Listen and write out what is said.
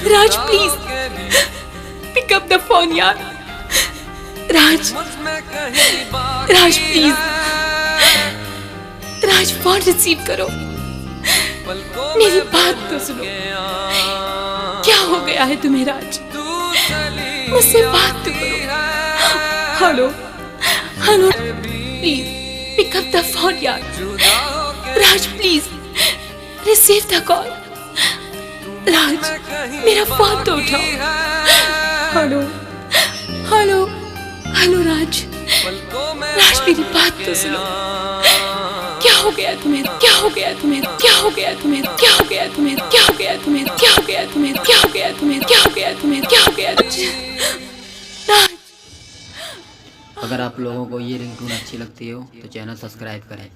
Raj please pick up the phone यार। Raj Raj please, Raj phone receive करो, मेरी बात तो सुनो। क्या हो गया है तुम्हें राज? मुझसे बात तो करो। Hello hello please pick up the phone यार। Raj please receive the call. Raj मेरा फोन तो उठाओ। Hello hello hello Raj, Raj मेरी बात तो सुनो। क्या हो गया तुम्हें? क्या हो गया तुम्हें? क्या हो गया तुम्हें? क्या हो गया तुम्हें? क्या हो गया तुम्हें? क्या हो गया तुम्हें? क्या हो गया तुम्हें? क्या हो गया तुम्हें? क्या हो गया राज? अगर आप लोगों को ये रिंगटोन अच्छी लगती हो तो चैनल सब्सक्राइब करें।